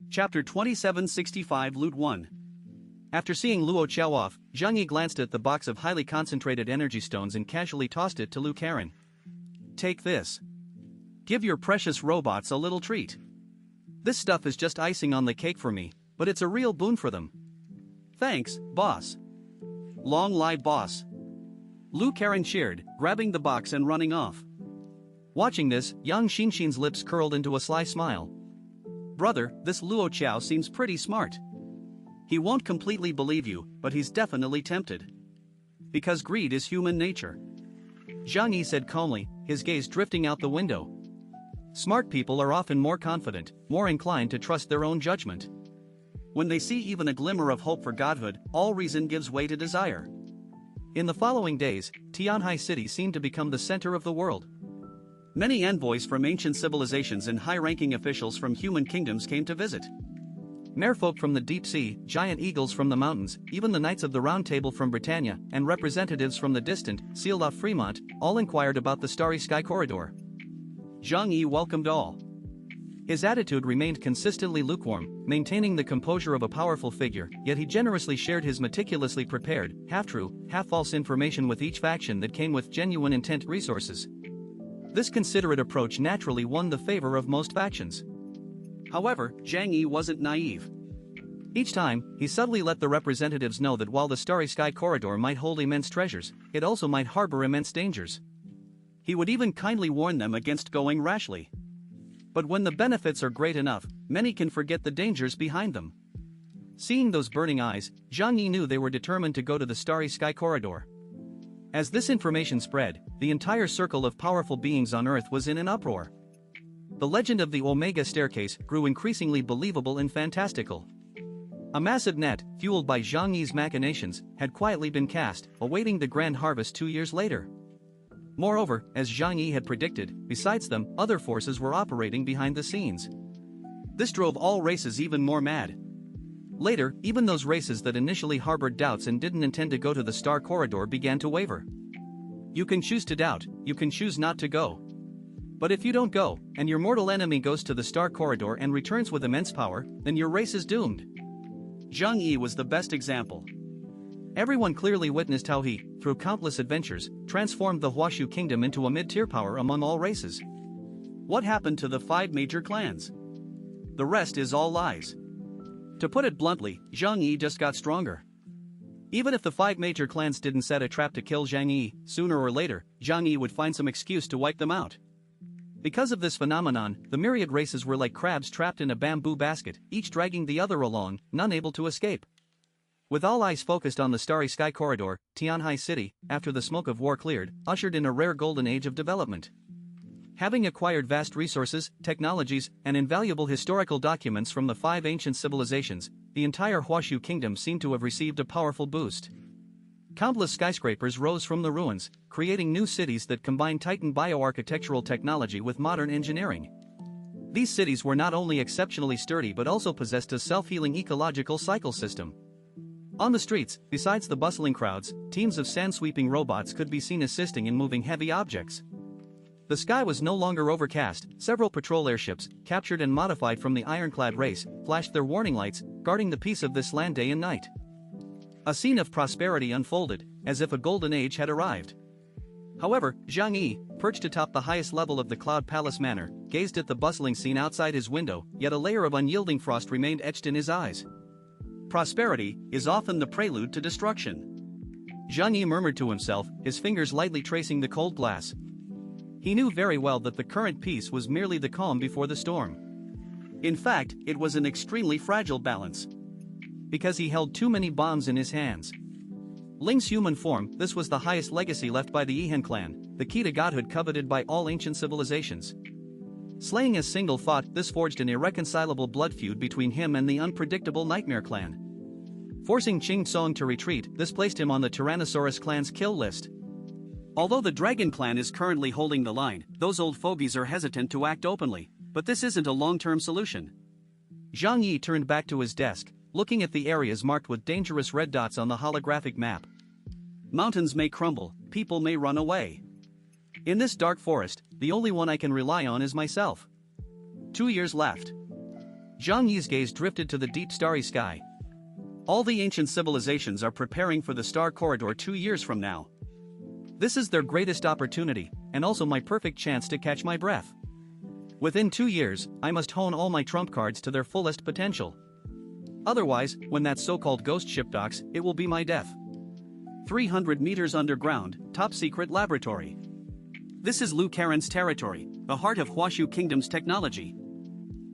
Chapter 2765 Loot 1. After seeing Luo Qiao off, Zhang Yi glanced at the box of highly concentrated energy stones and casually tossed it to Lu Karen. Take this. Give your precious robots a little treat. This stuff is just icing on the cake for me, but it's a real boon for them. Thanks, boss. Long live boss. Lu Karen cheered, grabbing the box and running off. Watching this, Yang Xinxin's lips curled into a sly smile. Brother, this Luo Qiao seems pretty smart. He won't completely believe you, but he's definitely tempted. Because greed is human nature. Zhang Yi said calmly, his gaze drifting out the window. Smart people are often more confident, more inclined to trust their own judgment. When they see even a glimmer of hope for godhood, all reason gives way to desire. In the following days, Tianhai City seemed to become the center of the world. Many envoys from ancient civilizations and high-ranking officials from human kingdoms came to visit. Merfolk from the deep sea, giant eagles from the mountains, even the Knights of the Round Table from Britannia, and representatives from the distant, sealed-off Fremont, all inquired about the Starry Sky Corridor. Zhang Yi welcomed all. His attitude remained consistently lukewarm, maintaining the composure of a powerful figure, yet he generously shared his meticulously prepared, half-true, half-false information with each faction that came with genuine intent resources. This considerate approach naturally won the favor of most factions. However, Zhang Yi wasn't naive. Each time, he subtly let the representatives know that while the Starry Sky Corridor might hold immense treasures, it also might harbor immense dangers. He would even kindly warn them against going rashly. But when the benefits are great enough, many can forget the dangers behind them. Seeing those burning eyes, Zhang Yi knew they were determined to go to the Starry Sky Corridor. As this information spread, the entire circle of powerful beings on Earth was in an uproar. The legend of the Omega Staircase grew increasingly believable and fantastical. A massive net, fueled by Zhang Yi's machinations, had quietly been cast, awaiting the grand harvest 2 years later. Moreover, as Zhang Yi had predicted, besides them, other forces were operating behind the scenes. This drove all races even more mad. Later, even those races that initially harbored doubts and didn't intend to go to the Star Corridor began to waver. You can choose to doubt, you can choose not to go. But if you don't go, and your mortal enemy goes to the Star Corridor and returns with immense power, then your race is doomed. Zhang Yi was the best example. Everyone clearly witnessed how he, through countless adventures, transformed the Huashu kingdom into a mid-tier power among all races. What happened to the 5 major clans? The rest is all lies. To put it bluntly, Zhang Yi just got stronger. Even if the 5 major clans didn't set a trap to kill Zhang Yi, sooner or later, Zhang Yi would find some excuse to wipe them out. Because of this phenomenon, the myriad races were like crabs trapped in a bamboo basket, each dragging the other along, none able to escape. With all eyes focused on the Starry Sky Corridor, Tianhai City, after the smoke of war cleared, ushered in a rare golden age of development. Having acquired vast resources, technologies, and invaluable historical documents from the 5 ancient civilizations, the entire Huashu kingdom seemed to have received a powerful boost. Countless skyscrapers rose from the ruins, creating new cities that combined Titan bioarchitectural technology with modern engineering. These cities were not only exceptionally sturdy but also possessed a self-healing ecological cycle system. On the streets, besides the bustling crowds, teams of sand-sweeping robots could be seen assisting in moving heavy objects. The sky was no longer overcast, several patrol airships, captured and modified from the ironclad race, flashed their warning lights, guarding the peace of this land day and night. A scene of prosperity unfolded, as if a golden age had arrived. However, Zhang Yi, perched atop the highest level of the Cloud Palace Manor, gazed at the bustling scene outside his window, yet a layer of unyielding frost remained etched in his eyes. Prosperity is often the prelude to destruction. Zhang Yi murmured to himself, his fingers lightly tracing the cold glass. He knew very well that the current peace was merely the calm before the storm. In fact, it was an extremely fragile balance. Because he held too many bombs in his hands. Ling's human form, this was the highest legacy left by the Yihan clan, the key to godhood coveted by all ancient civilizations. Slaying a single thought, this forged an irreconcilable blood feud between him and the unpredictable Nightmare clan. Forcing Qing Song to retreat, this placed him on the Tyrannosaurus clan's kill list. Although the Dragon clan is currently holding the line, those old fogies are hesitant to act openly, but this isn't a long-term solution. Zhang Yi turned back to his desk, looking at the areas marked with dangerous red dots on the holographic map. Mountains may crumble, people may run away. In this dark forest, the only one I can rely on is myself. 2 years left. Zhang Yi's gaze drifted to the deep starry sky. All the ancient civilizations are preparing for the Star Corridor 2 years from now. This is their greatest opportunity, and also my perfect chance to catch my breath. Within 2 years, I must hone all my trump cards to their fullest potential. Otherwise, when that so-called ghost ship docks, it will be my death. 300 meters underground, top-secret laboratory. This is Lu Karen's territory, the heart of Huashu Kingdom's technology.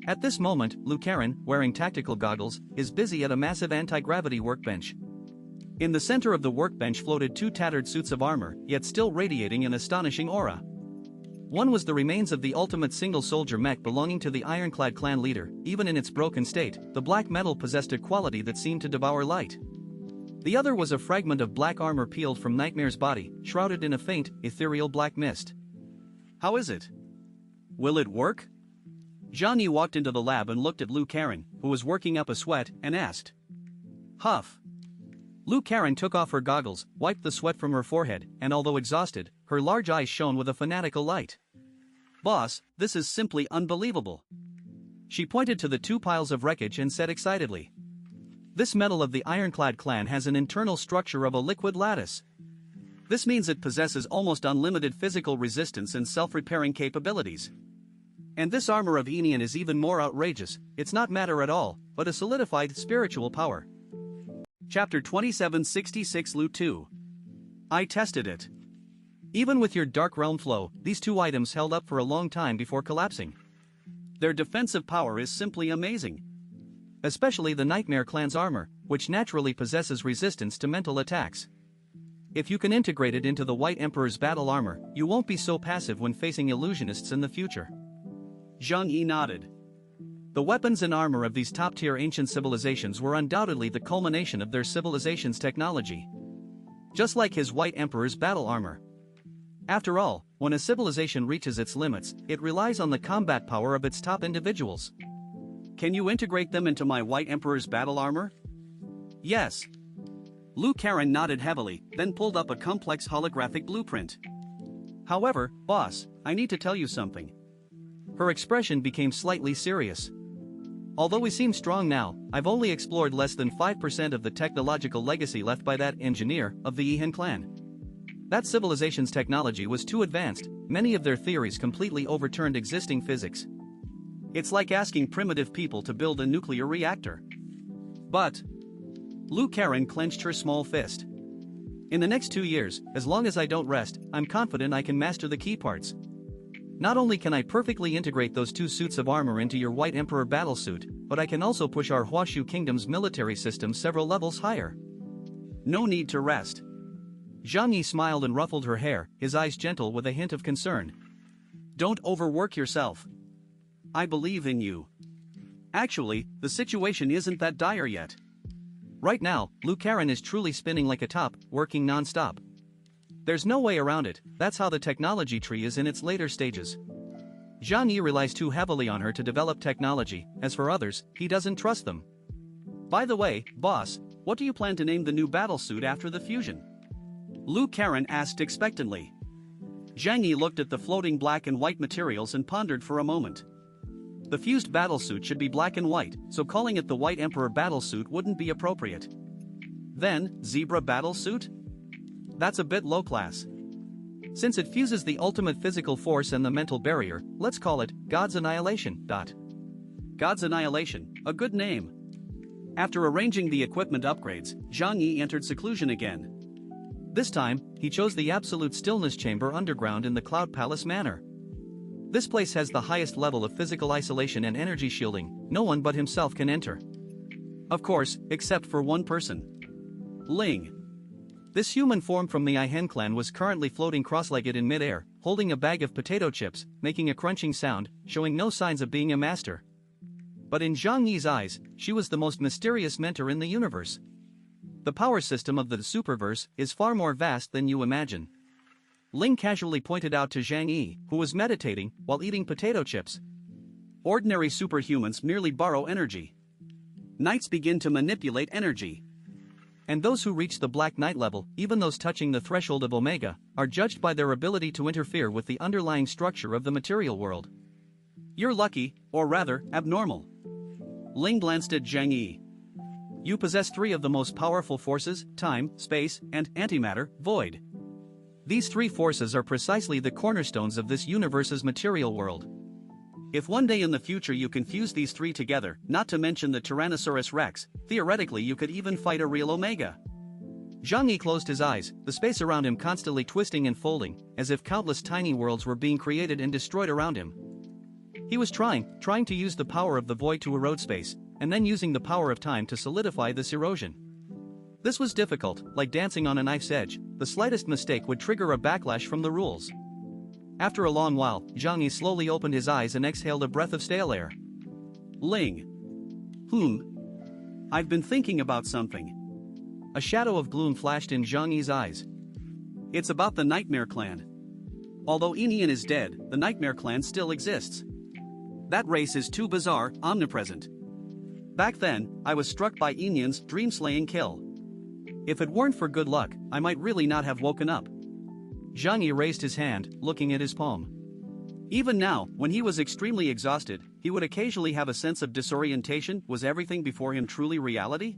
At this moment, Lu Karen, wearing tactical goggles, is busy at a massive anti-gravity workbench. In the center of the workbench floated 2 tattered suits of armor, yet still radiating an astonishing aura. One was the remains of the ultimate single-soldier mech belonging to the Ironclad clan leader. Even in its broken state, the black metal possessed a quality that seemed to devour light. The other was a fragment of black armor peeled from Nightmare's body, shrouded in a faint, ethereal black mist. How is it? Will it work? Zhang Yi walked into the lab and looked at Lu Karen, who was working up a sweat, and asked. Huff. Lu Karen took off her goggles, wiped the sweat from her forehead, and although exhausted, her large eyes shone with a fanatical light. Boss, this is simply unbelievable. She pointed to the 2 piles of wreckage and said excitedly. This metal of the Ironclad clan has an internal structure of a liquid lattice. This means it possesses almost unlimited physical resistance and self-repairing capabilities. And this armor of Enian is even more outrageous. It's not matter at all, but a solidified spiritual power. Chapter 2766 Loot 2. I tested it. Even with your Dark Realm flow, these 2 items held up for a long time before collapsing. Their defensive power is simply amazing. Especially the Nightmare clan's armor, which naturally possesses resistance to mental attacks. If you can integrate it into the White Emperor's battle armor, you won't be so passive when facing illusionists in the future. Zhang Yi nodded. The weapons and armor of these top-tier ancient civilizations were undoubtedly the culmination of their civilization's technology. Just like his White Emperor's battle armor. After all, when a civilization reaches its limits, it relies on the combat power of its top individuals. Can you integrate them into my White Emperor's battle armor? Yes. Lu Karen nodded heavily, then pulled up a complex holographic blueprint. However, boss, I need to tell you something. Her expression became slightly serious. Although we seem strong now, I've only explored less than 5% of the technological legacy left by that engineer of the Yihan clan. That civilization's technology was too advanced, many of their theories completely overturned existing physics. It's like asking primitive people to build a nuclear reactor. But Lu Karen clenched her small fist. In the next 2 years, as long as I don't rest, I'm confident I can master the key parts. Not only can I perfectly integrate those 2 suits of armor into your White Emperor battlesuit, but I can also push our Huashu Kingdom's military system several levels higher. No need to rest. Zhang Yi smiled and ruffled her hair, his eyes gentle with a hint of concern. Don't overwork yourself. I believe in you. Actually, the situation isn't that dire yet. Right now, Lu Karen is truly spinning like a top, working non-stop. There's no way around it, that's how the technology tree is in its later stages. Zhang Yi relies too heavily on her to develop technology, as for others, he doesn't trust them. By the way, boss, what do you plan to name the new battlesuit after the fusion? Lu Karen asked expectantly. Zhang Yi looked at the floating black and white materials and pondered for a moment. The fused battlesuit should be black and white, so calling it the White Emperor battlesuit wouldn't be appropriate. Then, Zebra battlesuit? That's a bit low class. Since it fuses the ultimate physical force and the mental barrier, let's call it God's Annihilation. God's Annihilation, a good name. After arranging the equipment upgrades, Zhang Yi entered seclusion again. This time, he chose the absolute stillness chamber underground in the Cloud Palace Manor. This place has the highest level of physical isolation and energy shielding, no one but himself can enter. Of course, except for one person. Ling. This human form from the Yihan clan was currently floating cross-legged in mid-air, holding a bag of potato chips, making a crunching sound, showing no signs of being a master. But in Zhang Yi's eyes, she was the most mysterious mentor in the universe. The power system of the Superverse is far more vast than you imagine. Ling casually pointed out to Zhang Yi, who was meditating while eating potato chips. Ordinary superhumans merely borrow energy. Knights begin to manipulate energy. And those who reach the Black Knight level, even those touching the threshold of Omega, are judged by their ability to interfere with the underlying structure of the material world. You're lucky, or rather, abnormal. Ling glanced at Zhang Yi. You possess three of the most powerful forces: time, space, and antimatter, void. These three forces are precisely the cornerstones of this universe's material world. If one day in the future you can fuse these three together, not to mention the Tyrannosaurus Rex, theoretically you could even fight a real Omega. Zhang Yi closed his eyes, the space around him constantly twisting and folding, as if countless tiny worlds were being created and destroyed around him. He was trying to use the power of the void to erode space, and then using the power of time to solidify this erosion. This was difficult, like dancing on a knife's edge. The slightest mistake would trigger a backlash from the rules. After a long while, Zhang Yi slowly opened his eyes and exhaled a breath of stale air. Ling. I've been thinking about something. A shadow of gloom flashed in Zhang Yi's eyes. It's about the Nightmare Clan. Although Enian is dead, the Nightmare Clan still exists. That race is too bizarre, omnipresent. Back then, I was struck by Enian's dream-slaying kill. If it weren't for good luck, I might really not have woken up. Zhang Yi raised his hand, looking at his palm. Even now, when he was extremely exhausted, he would occasionally have a sense of disorientation. Was everything before him truly reality?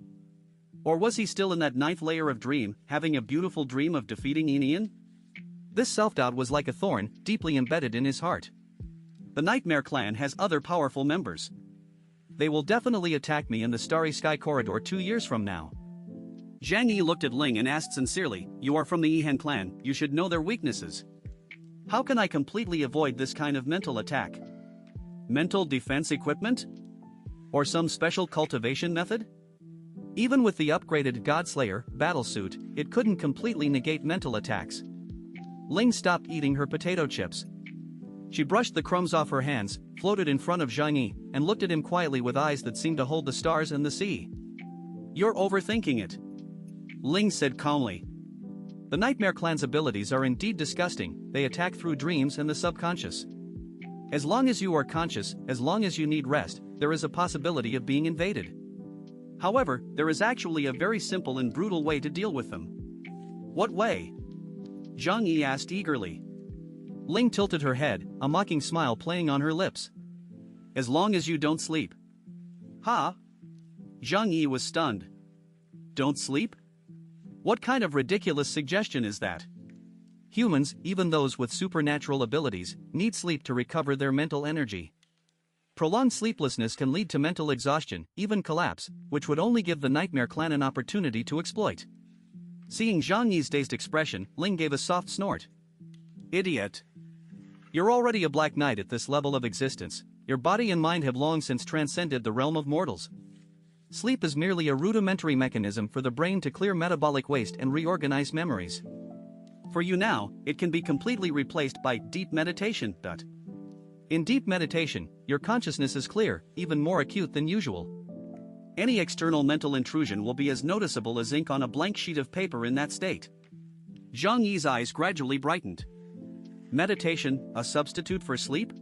Or was he still in that ninth layer of dream, having a beautiful dream of defeating Enian? This self-doubt was like a thorn, deeply embedded in his heart. The Nightmare Clan has other powerful members. They will definitely attack me in the Starry Sky Corridor 2 years from now. Zhang Yi looked at Ling and asked sincerely, you are from the Yihan clan, you should know their weaknesses. How can I completely avoid this kind of mental attack? Mental defense equipment? Or some special cultivation method? Even with the upgraded Godslayer battlesuit, it couldn't completely negate mental attacks. Ling stopped eating her potato chips. She brushed the crumbs off her hands, floated in front of Zhang Yi, and looked at him quietly with eyes that seemed to hold the stars and the sea. You're overthinking it. Ling said calmly. The Nightmare Clan's abilities are indeed disgusting. They attack through dreams and the subconscious. As long as you are conscious, as long as you need rest, there is a possibility of being invaded. However, there is actually a very simple and brutal way to deal with them. What way? Zhang Yi asked eagerly. Ling tilted her head, a mocking smile playing on her lips. As long as you don't sleep. Ha? Zhang Yi was stunned. Don't sleep? What kind of ridiculous suggestion is that? Humans, even those with supernatural abilities, need sleep to recover their mental energy. Prolonged sleeplessness can lead to mental exhaustion, even collapse, which would only give the Nightmare Clan an opportunity to exploit. Seeing Zhang Yi's dazed expression, Ling gave a soft snort. Idiot. You're already a Black Knight at this level of existence. Your body and mind have long since transcended the realm of mortals. Sleep is merely a rudimentary mechanism for the brain to clear metabolic waste and reorganize memories. For you now, it can be completely replaced by deep meditation. In deep meditation, your consciousness is clear, even more acute than usual. Any external mental intrusion will be as noticeable as ink on a blank sheet of paper in that state. Zhang Yi's eyes gradually brightened. Meditation, a substitute for sleep?